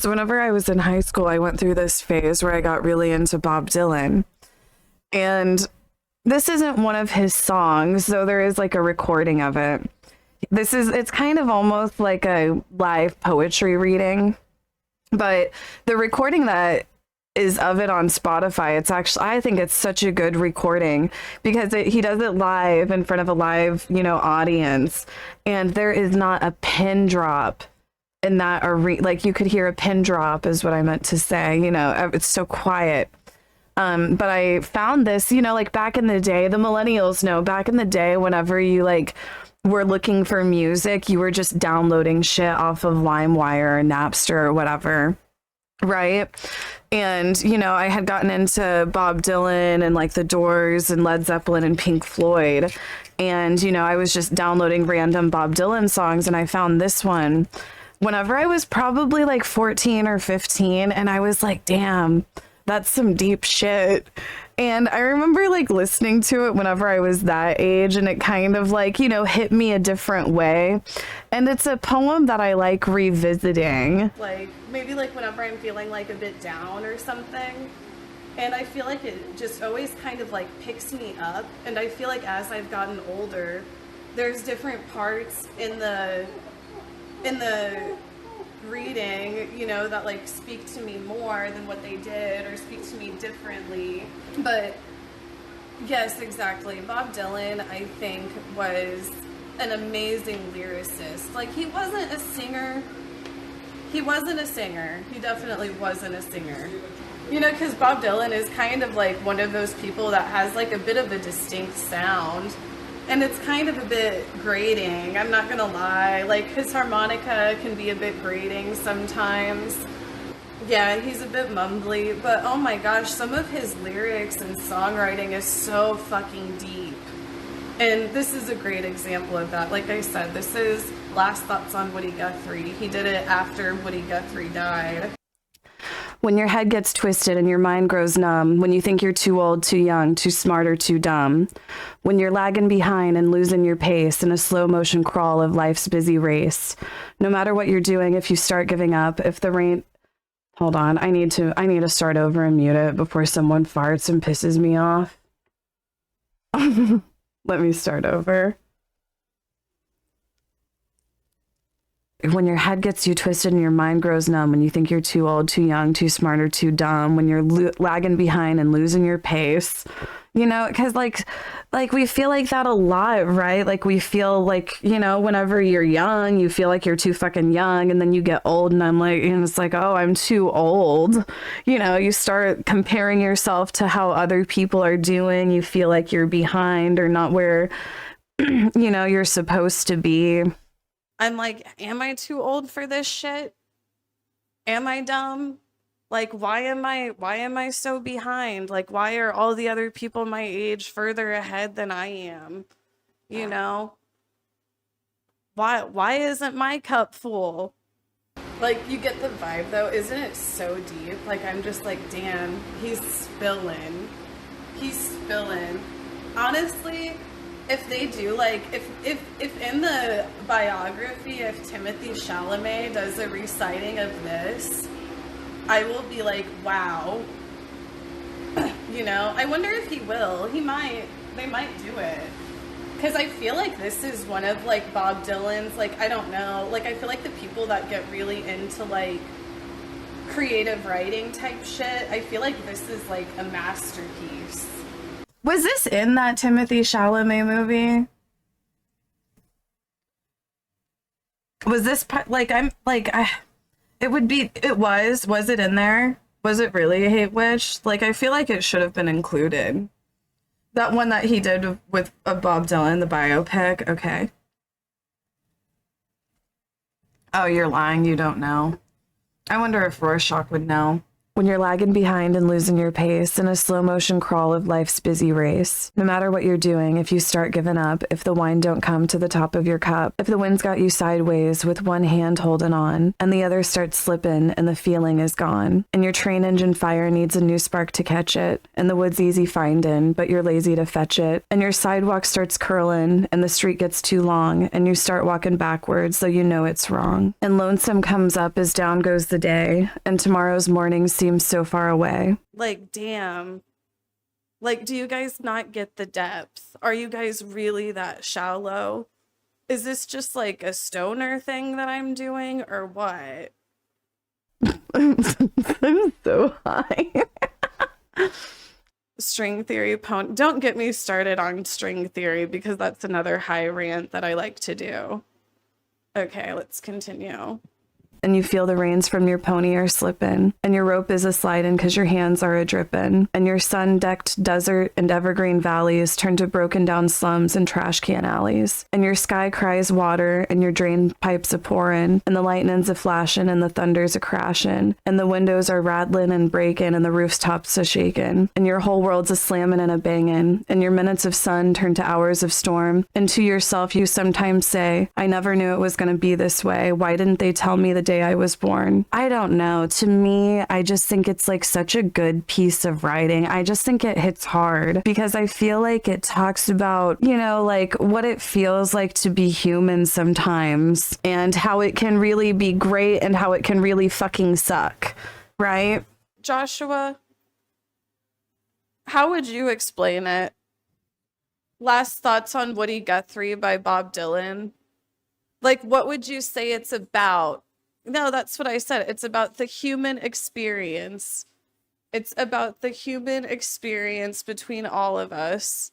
So whenever I was in high school, I went through this phase where I got really into Bob Dylan. And this isn't one of his songs, though there is like a recording of it. It's kind of almost like a live poetry reading, but the recording that is of it on Spotify, it's actually, I think it's such a good recording because he does it live in front of a live, audience. And there is not a pin drop in that like you could hear a pin drop is what I meant to say, it's so quiet. But I found this, like back in the day, the millennials know back in the day, whenever you like were looking for music, you were just downloading shit off of LimeWire or Napster or whatever. Right. And, I had gotten into Bob Dylan and like the Doors and Led Zeppelin and Pink Floyd. And, I was just downloading random Bob Dylan songs and I found this one whenever I was probably like 14 or 15. And I was like, damn, that's some deep shit. And I remember like listening to it whenever I was that age, and it kind of like, hit me a different way. And it's a poem that I like revisiting. Like maybe like whenever I'm feeling like a bit down or something. And I feel like it just always kind of like picks me up. And I feel like as I've gotten older, there's different parts in the reading, that like speak to me more than what they did or speak to me differently. But yes, exactly. Bob Dylan, I think, was an amazing lyricist. Like he wasn't a singer. He definitely wasn't a singer. Because Bob Dylan is kind of like one of those people that has like a bit of a distinct sound. And it's kind of a bit grating, I'm not gonna lie. Like his harmonica can be a bit grating sometimes. Yeah, he's a bit mumbly, but oh my gosh, some of his lyrics and songwriting is so fucking deep. And this is a great example of that. Like I said, this is Last Thoughts on Woody Guthrie. He did it after Woody Guthrie died. When your head gets twisted and your mind grows numb, when you think you're too old, too young, too smart, or too dumb, when you're lagging behind and losing your pace in a slow motion crawl of life's busy race, no matter what you're doing, if you start giving up, if the rain... Hold on, I need to start over and mute it before someone farts and pisses me off. Let me start over. When your head gets you twisted and your mind grows numb, when you think you're too old, too young, too smart, or too dumb, when you're lagging behind and losing your pace, because like we feel like that a lot, right? Like we feel like, whenever you're young, you feel like you're too fucking young, and then you get old and it's like, oh, I'm too old. You start comparing yourself to how other people are doing. You feel like you're behind or not where, you're supposed to be. I'm like, am I too old for this shit? Am I dumb? Like, why am I so behind? Like, why are all the other people my age further ahead than I am? Why isn't my cup full? Like, you get the vibe though, isn't it so deep? Like, I'm just like, damn, he's spilling. Honestly, if they do, like, if in the biography, if Timothy Chalamet does a reciting of this, I will be like, wow. I wonder if he will. They might do it. Because I feel like this is one of, like, Bob Dylan's, like, I don't know, like, I feel like the people that get really into, like, creative writing type shit, I feel like this is, like, a masterpiece. Was this in that Timothy Chalamet movie? Was this like, was it in there? Was it really a hate wish? Like, I feel like it should have been included. That one that he did with Bob Dylan, the biopic. Okay. Oh, you're lying. You don't know. I wonder if Rorschach would know. When you're lagging behind and losing your pace in a slow motion crawl of life's busy race. No matter what you're doing, if you start giving up, if the wine don't come to the top of your cup, if the wind's got you sideways with one hand holding on and the other starts slipping and the feeling is gone, and your train engine fire needs a new spark to catch it, and the wood's easy finding, but you're lazy to fetch it, and your sidewalk starts curling and the street gets too long, and you start walking backwards though you know it's wrong, and lonesome comes up as down goes the day, and tomorrow's morning seems so far away. Like, damn. Like, do you guys not get the depth? Are you guys really that shallow? Is this just like a stoner thing that I'm doing or what? I'm so high. String theory pony. Don't get me started on string theory because that's another high rant that I like to do. Okay, let's continue. And you feel the reins from your pony are slipping, and your rope is a-sliding because your hands are a-dripping, and your sun-decked desert and evergreen valleys turn to broken-down slums and trash can alleys, and your sky cries water, and your drain pipes a-pouring, and the lightning's a-flashing, and the thunder's a-crashing, and the windows are rattling and breaking, and the rooftops a-shaking, and your whole world's a-slamming and a-banging, and your minutes of sun turn to hours of storm, and to yourself you sometimes say, I never knew it was going to be this way. Why didn't they tell me the day I was born? I don't know. To me, I just think it's like such a good piece of writing. I just think it hits hard because I feel like it talks about, you know, like what it feels like to be human sometimes and how it can really be great and how it can really fucking suck, right? Joshua, how would you explain it? Last thoughts on Woody Guthrie by Bob Dylan. Like, what would you say it's about? No, that's what I said. It's about the human experience. It's about the human experience between all of us.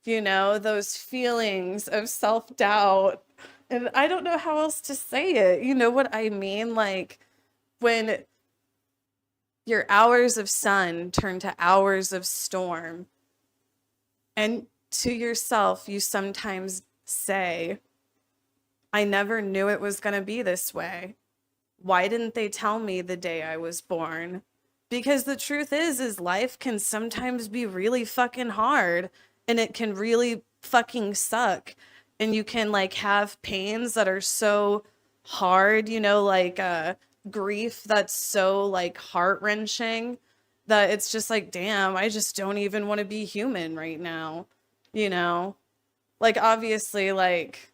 You know, those feelings of self-doubt. And I don't know how else to say it. You know what I mean? Like, when your hours of sun turn to hours of storm, and to yourself, you sometimes say, I never knew it was going to be this way. Why didn't they tell me the day I was born? Because the truth is life can sometimes be really fucking hard and it can really fucking suck. And you can like have pains that are so hard, you know, like grief that's so like heart-wrenching that it's just like, damn, I just don't even want to be human right now, you know? Like, obviously, like,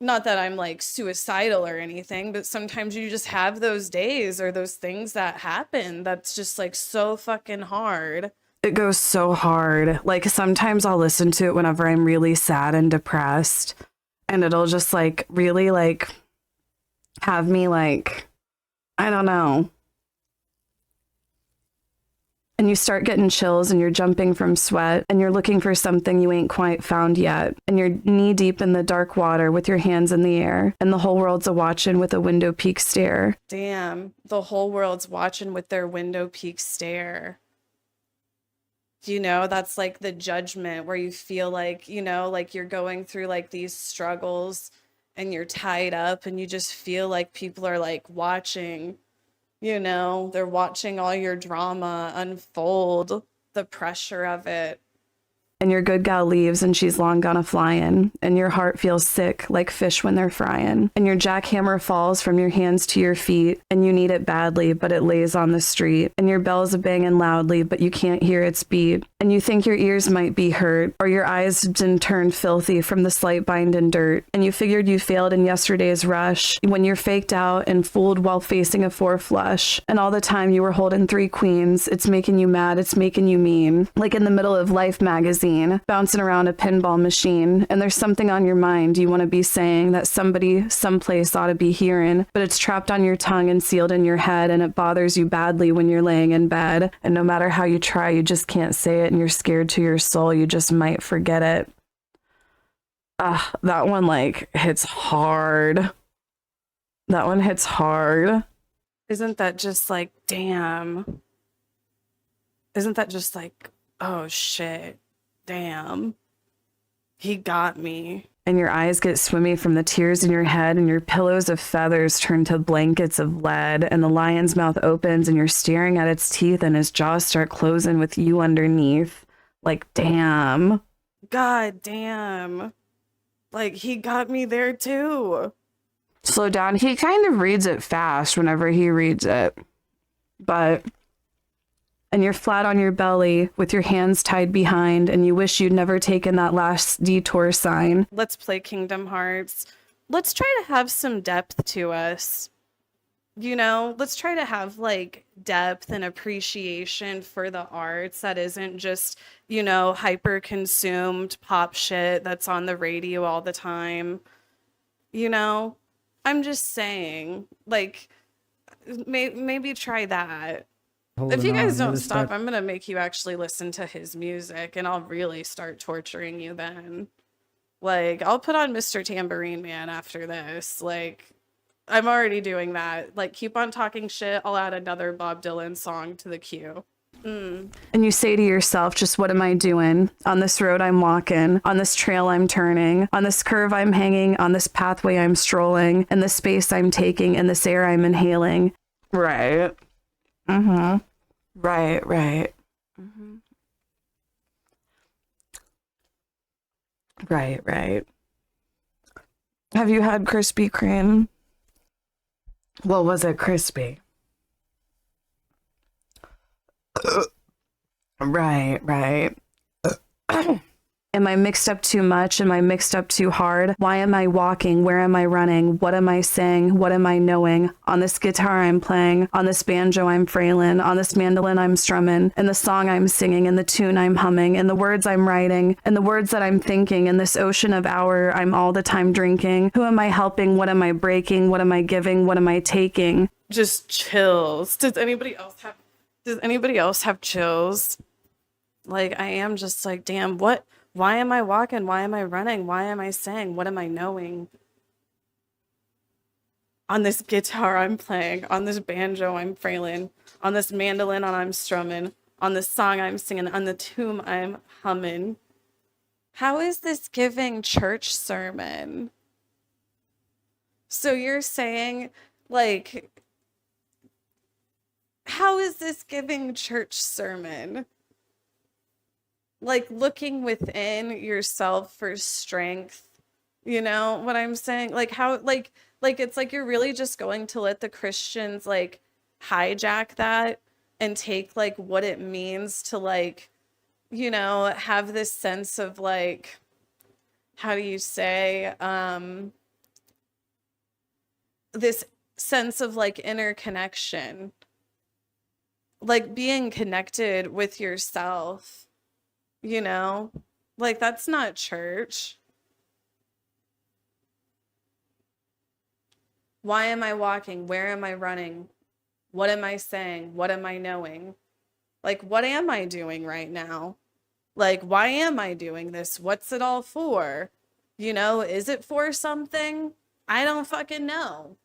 not that I'm like suicidal or anything, but sometimes you just have those days or those things that happen that's just like so fucking hard. It goes so hard. Like sometimes I'll listen to it whenever I'm really sad and depressed, and it'll just like really like have me like, I don't know. And you start getting chills and you're jumping from sweat and you're looking for something you ain't quite found yet. And you're knee deep in the dark water with your hands in the air and the whole world's a-watching with a window peak stare. Damn, the whole world's watching with their window peak stare. You know, that's like the judgment where you feel like, you know, like you're going through like these struggles and you're tied up and you just feel like people are like watching. You know, they're watching all your drama unfold, the pressure of it. And your good gal leaves and she's long gone a-flying, and your heart feels sick like fish when they're frying, and your jackhammer falls from your hands to your feet, and you need it badly, but it lays on the street, and your bell's a-banging loudly, but you can't hear its beat, and you think your ears might be hurt, or your eyes been turned filthy from the slight bind and dirt, and you figured you failed in yesterday's rush, when you're faked out and fooled while facing a 4 flush, and all the time you were holding 3 queens, it's making you mad, it's making you mean, like in the middle of Life magazine, bouncing around a pinball machine, and there's something on your mind you want to be saying that somebody someplace ought to be hearing, but it's trapped on your tongue and sealed in your head, and it bothers you badly when you're laying in bed, and no matter how you try, you just can't say it, and you're scared to your soul you just might forget it. That one like hits hard. That one hits hard. Isn't that just like, damn? Isn't that just like, oh shit, damn, he got me. and your eyes get swimmy from the tears in your head, and your pillows of feathers turn to blankets of lead, and the lion's mouth opens and you're staring at its teeth and his jaws start closing with you underneath. Like, damn. God damn. Like, he got me there too. Slow down. He kind of reads it fast whenever he reads it. But, and you're flat on your belly with your hands tied behind, and you wish you'd never taken that last detour sign. Let's play Kingdom Hearts. Let's try to have some depth to us. You know, let's try to have like depth and appreciation for the arts that isn't just, you know, hyper consumed pop shit that's on the radio all the time. You know, I'm just saying, like, maybe try that. If you guys don't stop, I'm gonna make you actually listen to his music, and I'll really start torturing you then. Like, I'll put on Mr. Tambourine Man after this. Like, I'm already doing that. Like, keep on talking shit. I'll add another Bob Dylan song to the queue. And you say to yourself, just what am I doing? On this road I'm walking, on this trail I'm turning, on this curve I'm hanging, on this pathway I'm strolling, in the space I'm taking, in this air I'm inhaling. Right. Mm-hmm. Right. Mm-hmm. Right. Have you had Krispy Kreme? Well, was it crispy? Right. Am I mixed up too much? Am I mixed up too hard? Why am I walking? Where am I running? What am I saying? What am I knowing? On this guitar I'm playing, on this banjo I'm frailing, on this mandolin I'm strumming, in the song I'm singing, in the tune I'm humming, in the words I'm writing, in the words that I'm thinking, in this ocean of hour I'm all the time drinking. Who am I helping? What am I breaking? What am I giving? What am I taking? Just chills. Does anybody else have chills? Like, I am just like, damn, what? Why am I walking? Why am I running? Why am I saying? What am I knowing? On this guitar I'm playing, on this banjo I'm frailing, on this mandolin I'm strumming, on this song I'm singing, on the tune I'm humming. How is this giving church sermon? So you're saying, like, how is this giving church sermon? Like, looking within yourself for strength, you know what I'm saying? Like, how, like it's like you're really just going to let the Christians like hijack that and take like what it means to, like, you know, have this sense of like, how do you say, this sense of like interconnection, like being connected with yourself. You know, like, that's not church. Why am I walking? Where am I running? What am I saying? What am I knowing? Like, what am I doing right now? Like, why am I doing this? What's it all for? You know, is it for something? I don't fucking know.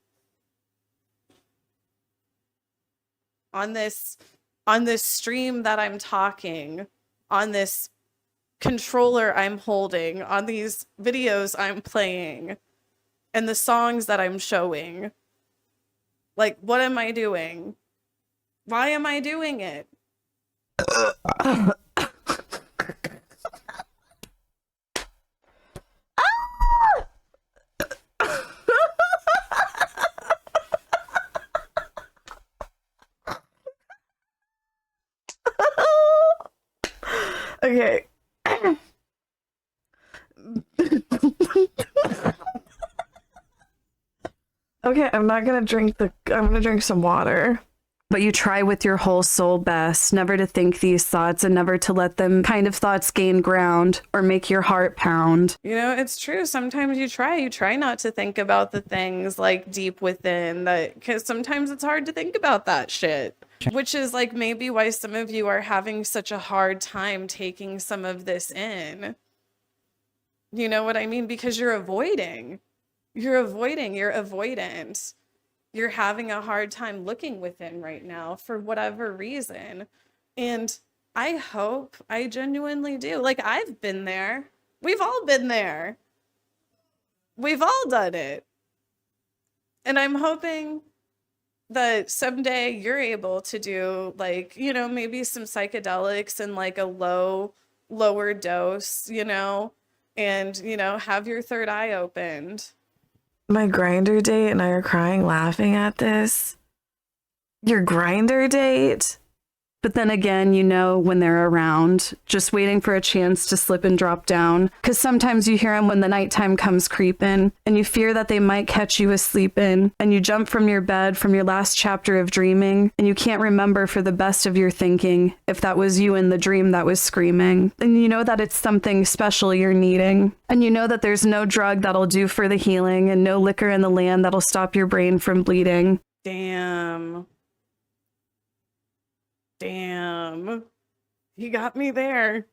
On this stream that I'm talking, on this controller I'm holding, on these videos I'm playing, and the songs that I'm showing. Like, what am I doing? Why am I doing it? Okay. Okay, I'm gonna drink some water. But you try with your whole soul best never to think these thoughts and never to let them kind of thoughts gain ground or make your heart pound. You know, it's true. Sometimes you try not to think about the things like deep within that, because sometimes it's hard to think about that shit. Which is like maybe why some of you are having such a hard time taking some of this in. You know what I mean? Because you're avoiding. You're avoidant. You're having a hard time looking within right now for whatever reason. And I genuinely do. Like, I've been there. We've all been there. We've all done it. And I'm hoping that someday you're able to do like, you know, maybe some psychedelics and like a lower dose, you know, and, you know, have your third eye opened. My grinder date and I are crying laughing at this. Your grinder date? But then again, you know, when they're around, just waiting for a chance to slip and drop down. Because sometimes you hear them when the nighttime comes creeping, and you fear that they might catch you asleep in, and you jump from your bed from your last chapter of dreaming, and you can't remember for the best of your thinking if that was you in the dream that was screaming. And you know that it's something special you're needing. And you know that there's no drug that'll do for the healing, and no liquor in the land that'll stop your brain from bleeding. Damn. He got me there.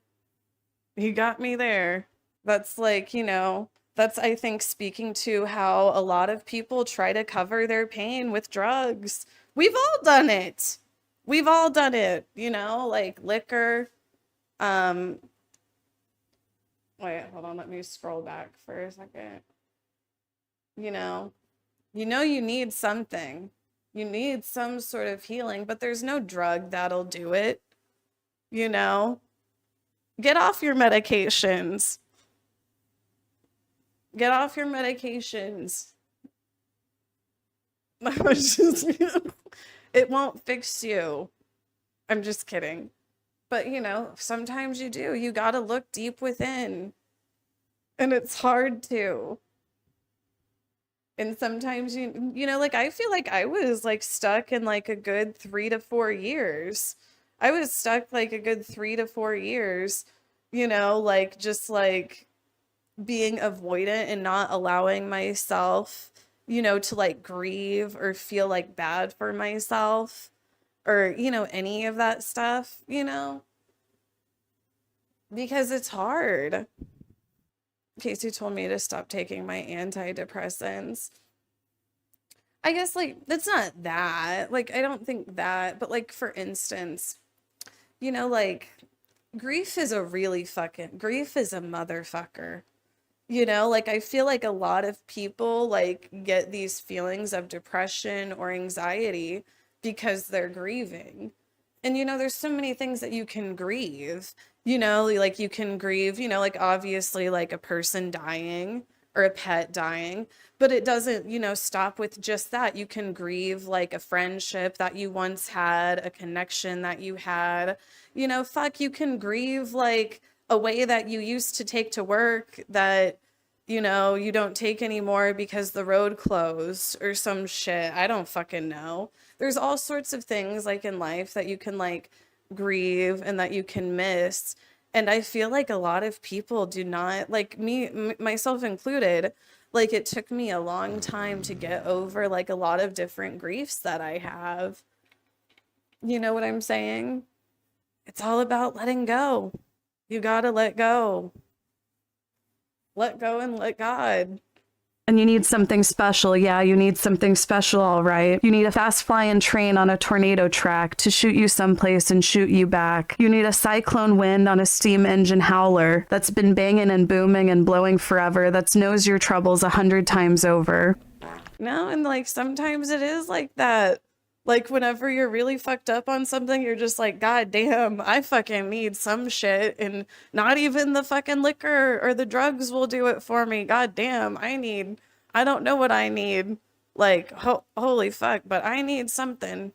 That's like, you know, that's, I think, speaking to how a lot of people try to cover their pain with drugs. We've all done it. You know, like liquor. Wait, hold on. Let me scroll back for a second. You know, you need something. You need some sort of healing, but there's no drug that'll do it. You know, get off your medications. It won't fix you. I'm just kidding. But, you know, sometimes you do. You got to look deep within. And it's hard to. And sometimes you know, like I feel like I was like stuck in like a good 3 to 4 years. I was stuck like a good 3 to 4 years, you know, like just like being avoidant and not allowing myself, you know, to like grieve or feel like bad for myself or, you know, any of that stuff, you know, because it's hard. Casey told me to stop taking my antidepressants. I guess like that's not that. Like I don't think that, but like for instance, you know, like grief is a motherfucker. You know, like I feel like a lot of people like get these feelings of depression or anxiety because they're grieving. And you know, there's so many things that you can grieve. You know, like you can grieve, you know, like obviously like a person dying or a pet dying, but it doesn't, you know, stop with just that. You can grieve like a friendship that you once had, a connection that you had. You know, fuck, you can grieve like a way that you used to take to work that, you know, you don't take anymore because the road closed or some shit. I don't fucking know. There's all sorts of things like in life that you can like grieve and that you can miss. And I feel like a lot of people do not, like me, myself included, like it took me a long time to get over like a lot of different griefs that I have. You know what I'm saying? It's all about letting go. You gotta let go. Let go and let God. And you need something special. Yeah, you need something special, all right. You need a fast flying train on a tornado track to shoot you someplace and shoot you back. You need a cyclone wind on a steam engine howler that's been banging and booming and blowing forever, that knows your troubles 100 times over. No, and like sometimes it is like that. Like whenever you're really fucked up on something, you're just like, God damn, I fucking need some shit. And not even the fucking liquor or the drugs will do it for me. God damn, I don't know what I need. Like, holy fuck, but I need something.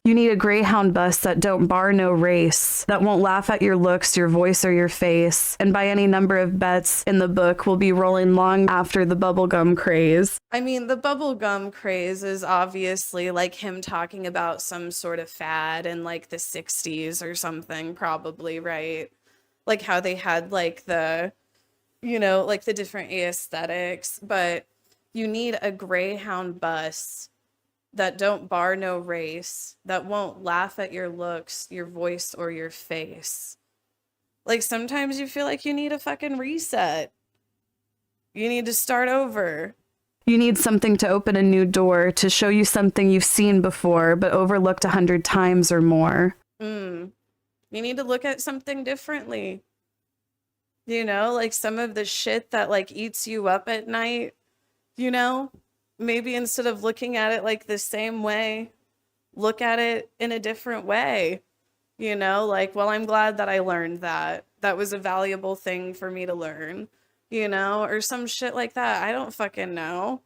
You need a Greyhound bus that don't bar no race, that won't laugh at your looks, your voice, or your face, and by any number of bets in the book will be rolling long after the bubblegum craze. I mean, the bubblegum craze is obviously like him talking about some sort of fad in like the 60s or something, probably, right? Like how they had like the, you know, like the different aesthetics, but you need a Greyhound bus that don't bar no race, that won't laugh at your looks, your voice, or your face. Like sometimes you feel like you need a fucking reset. You need to start over. You need something to open a new door, to show you something you've seen before, but overlooked 100 times or more. You need to look at something differently. You know, like some of the shit that like eats you up at night, You know, maybe instead of looking at it like the same way, look at it in a different way. You know, like, well, I'm glad that I learned that. That was a valuable thing for me to learn, you know, or some shit like that. I don't fucking know.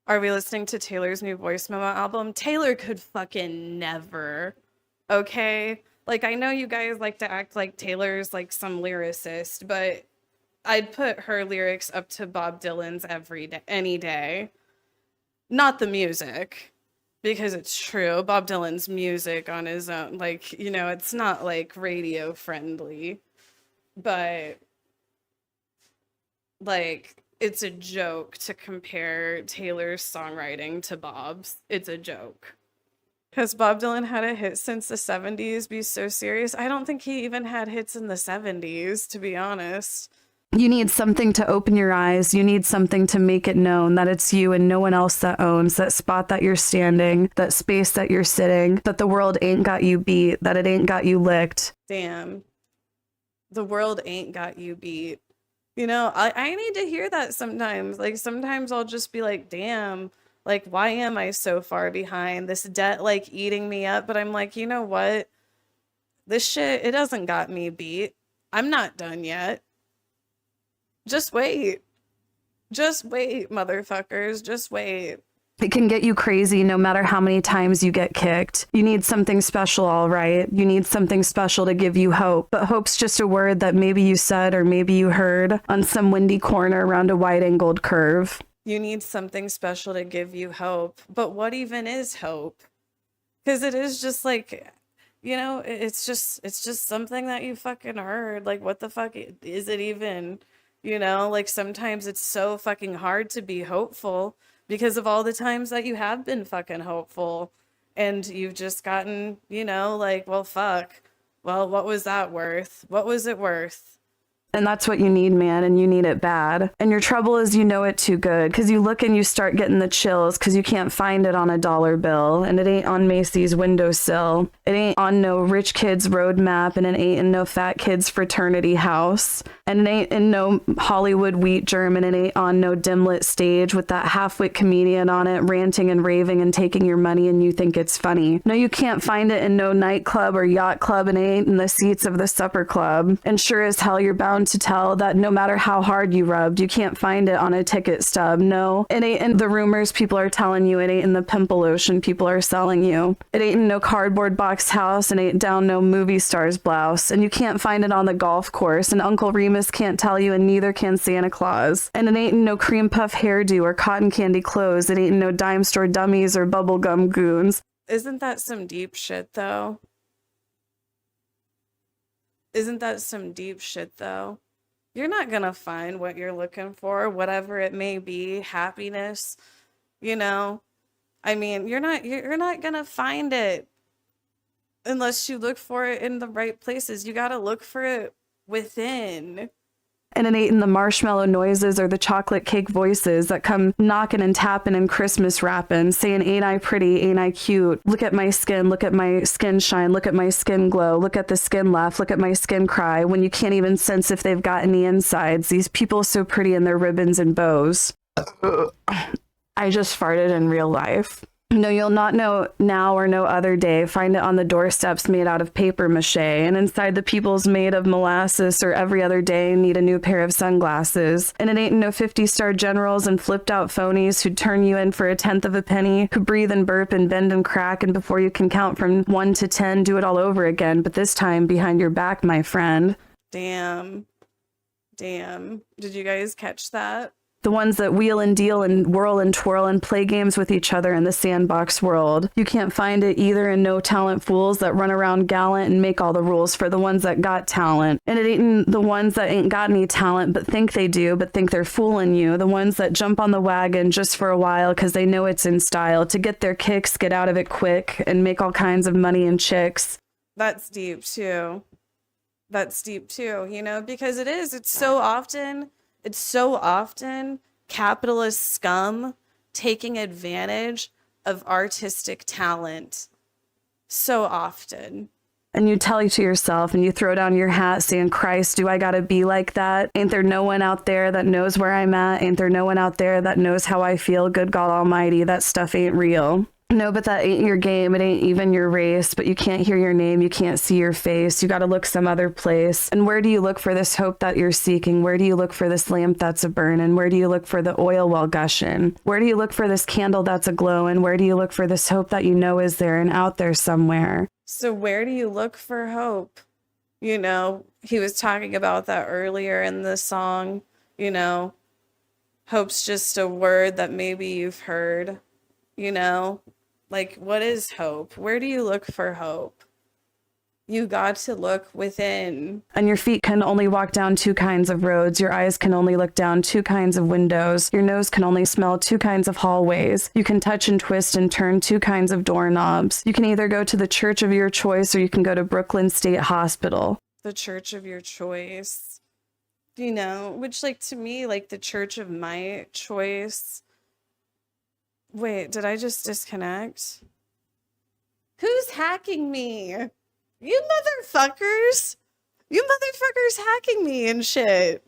Are we listening to Taylor's new voice memo album? Taylor could fucking never. Okay? Like, I know you guys like to act like Taylor's like some lyricist, but I'd put her lyrics up to Bob Dylan's every day, any day. Not the music, because it's true. Bob Dylan's music on his own, like, you know, it's not like radio friendly, but like, it's a joke to compare Taylor's songwriting to Bob's. It's a joke. Has Bob Dylan had a hit since the 70s? Be so serious. I don't think he even had hits in the 70s, to be honest. You need something to open your eyes. You need something to make it known that it's you and no one else that owns that spot that you're standing, that space that you're sitting, that the world ain't got you beat, that it ain't got you licked. Damn. The world ain't got you beat. You know, I need to hear that sometimes. Like, sometimes I'll just be like, damn, like, why am I so far behind? This debt, like, eating me up. But I'm like, you know what? This shit, it doesn't got me beat. I'm not done yet. Just wait. Just wait, motherfuckers. Just wait. It can get you crazy no matter how many times you get kicked. You need something special, all right? You need something special to give you hope. But hope's just a word that maybe you said or maybe you heard on some windy corner around a wide-angled curve. You need something special to give you hope. But what even is hope? Because it is just like, you know, it's just something that you fucking heard. Like, what the fuck is it even? You know, like, sometimes it's so fucking hard to be hopeful because of all the times that you have been fucking hopeful and you've just gotten, you know, like, well, fuck. Well, what was that worth? What was it worth? And that's what you need, man, and you need it bad. And your trouble is you know it too good, because you look and you start getting the chills because you can't find it on a dollar bill, and it ain't on Macy's windowsill. It ain't on no rich kid's roadmap, and it ain't in no fat kid's fraternity house, and it ain't in no Hollywood wheat germ, and it ain't on no dim-lit stage with that half-wit comedian on it ranting and raving and taking your money and you think it's funny. No, you can't find it in no nightclub or yacht club, and it ain't in the seats of the supper club. And sure as hell you're bound to tell that no matter how hard you rubbed, you can't find it on a ticket stub. No, it ain't in the rumors people are telling you. It ain't in the pimple lotion people are selling you. It ain't in no cardboard box house, and ain't down no movie star's blouse. And you can't find it on the golf course, and Uncle Remus can't tell you, and neither can Santa Claus. And it ain't in no cream puff hairdo or cotton candy clothes. It ain't in no dime store dummies or bubblegum goons. Isn't that some deep shit, though? Isn't that some deep shit, though? You're not gonna find what you're looking for, whatever it may be, happiness, you know? I mean, you're not gonna find it unless you look for it in the right places. You gotta look for it within. And it ain't in the marshmallow noises or the chocolate cake voices that come knocking and tapping and Christmas rapping, saying, ain't I pretty, ain't I cute? Look at my skin shine, look at my skin glow, look at the skin laugh, look at my skin cry, when you can't even sense if they've got any insides. These people so pretty in their ribbons and bows. I just farted in real life. No, you'll not know now or no other day. Find it on the doorsteps made out of paper mache, and inside the people's made of molasses, or every other day need a new pair of sunglasses. And it ain't no 50-star generals and flipped out phonies who turn you in for a tenth of a penny, who breathe and burp and bend and crack, and before you can count from 1 to 10, do it all over again, but this time behind your back, my friend. Damn. Did you guys catch that? The ones that wheel and deal and whirl and twirl and play games with each other in the sandbox world. You can't find it either in no talent fools that run around gallant and make all the rules for the ones that got talent. And it ain't in the ones that ain't got any talent but think they do, but think they're fooling you. The ones that jump on the wagon just for a while because they know it's in style, to get their kicks, get out of it quick, and make all kinds of money and chicks. That's deep too. You know, because it's so often capitalist scum taking advantage of artistic talent. So often. And you tell to yourself and you throw down your hat saying, Christ, do I gotta be like that? Ain't there no one out there that knows where I'm at? Ain't there no one out there that knows how I feel? Good God Almighty, that stuff ain't real. No, but that ain't your game. It ain't even your race, but you can't hear your name. You can't see your face. You got to look some other place. And where do you look for this hope that you're seeking? Where do you look for this lamp that's a burning? Where do you look for the oil well gushing? Where do you look for this candle that's a glowing? Where do you look for this hope that you know is there and out there somewhere? So where do you look for hope? You know, he was talking about that earlier in the song. You know, hope's just a word that maybe you've heard, you know? Like, what is hope? Where do you look for hope? You got to look within. And your feet can only walk down two kinds of roads. Your eyes can only look down two kinds of windows. Your nose can only smell two kinds of hallways. You can touch and twist and turn two kinds of doorknobs. You can either go to the church of your choice or you can go to Brooklyn State Hospital. The church of your choice. You know, which, like, to me, like, the church of my choice. Wait, did I just disconnect? Who's hacking me? You motherfuckers! You motherfuckers hacking me and shit.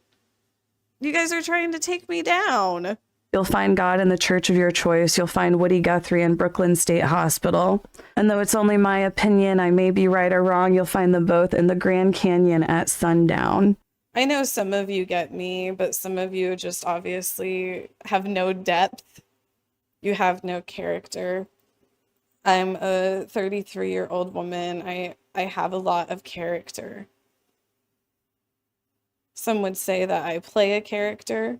You guys are trying to take me down. You'll find God in the church of your choice. You'll find Woody Guthrie in Brooklyn State Hospital. And though it's only my opinion, I may be right or wrong, you'll find them both in the Grand Canyon at sundown. I know some of you get me, but some of you just obviously have no depth. You have no character. I'm a 33-year-old woman. I have a lot of character. Some would say that I play a character,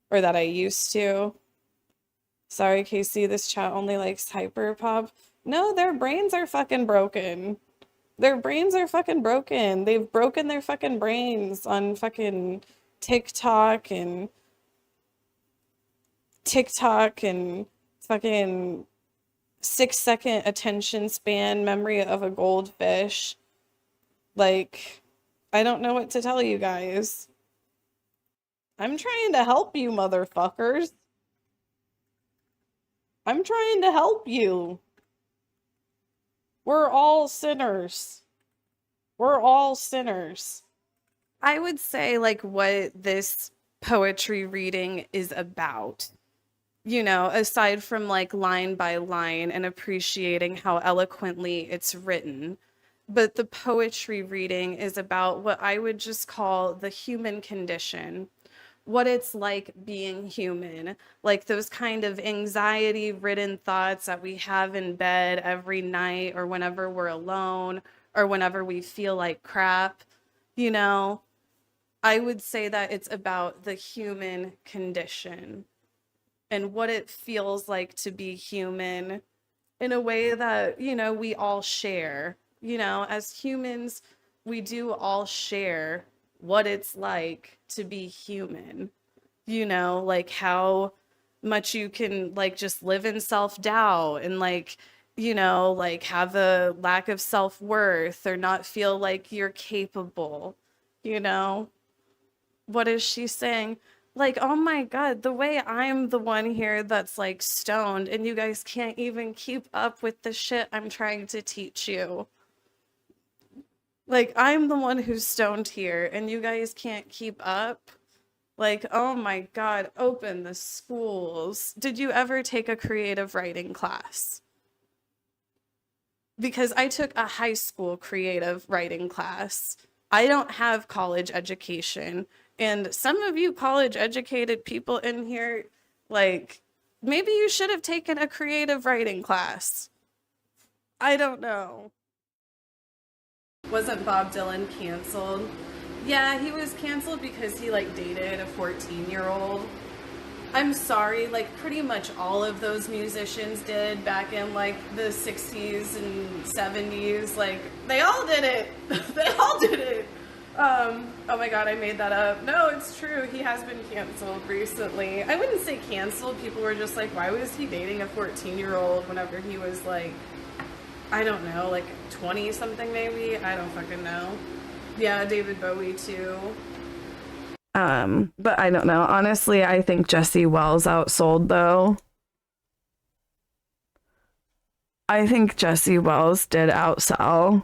or that I used to. Sorry, Casey, this chat only likes hyperpop. No, their brains are fucking broken. Their brains are fucking broken. They've broken their fucking brains on fucking TikTok and fucking 6-second attention span, memory of a goldfish. Like, I don't know what to tell you guys. I'm trying to help you, motherfuckers. I'm trying to help you. We're all sinners. We're all sinners. I would say, like, what this poetry reading is about, you know, aside from like line by line and appreciating how eloquently it's written. But the poetry reading is about what I would just call the human condition, what it's like being human, like those kind of anxiety-ridden thoughts that we have in bed every night or whenever we're alone or whenever we feel like crap, you know. I would say that it's about the human condition and what it feels like to be human in a way that, you know, we all share. You know, as humans, we do all share what it's like to be human. You know, like how much you can like just live in self-doubt and like, you know, like have a lack of self-worth or not feel like you're capable, you know. What is she saying? Like, oh my God, the way I'm the one here that's like stoned and you guys can't even keep up with the shit I'm trying to teach you. Like, I'm the one who's stoned here and you guys can't keep up. Like, oh my God, open the schools. Did you ever take a creative writing class? Because I took a high school creative writing class. I don't have college education. And some of you college educated people in here, like, maybe you should have taken a creative writing class. I don't know. Wasn't Bob Dylan canceled? Yeah, he was canceled because he like dated a 14-year-old. I'm sorry, like pretty much all of those musicians did back in like the 60s and 70s. Like they all did it. They all did it. Oh my God, I made that up. No, it's true. He has been canceled recently. I wouldn't say canceled. People were just like, why was he dating a 14-year-old whenever he was like, I don't know, like 20 something maybe? I don't fucking know. Yeah, David Bowie too. But I don't know. Honestly, I think Jesse Wells outsold though. I think Jesse Wells did outsell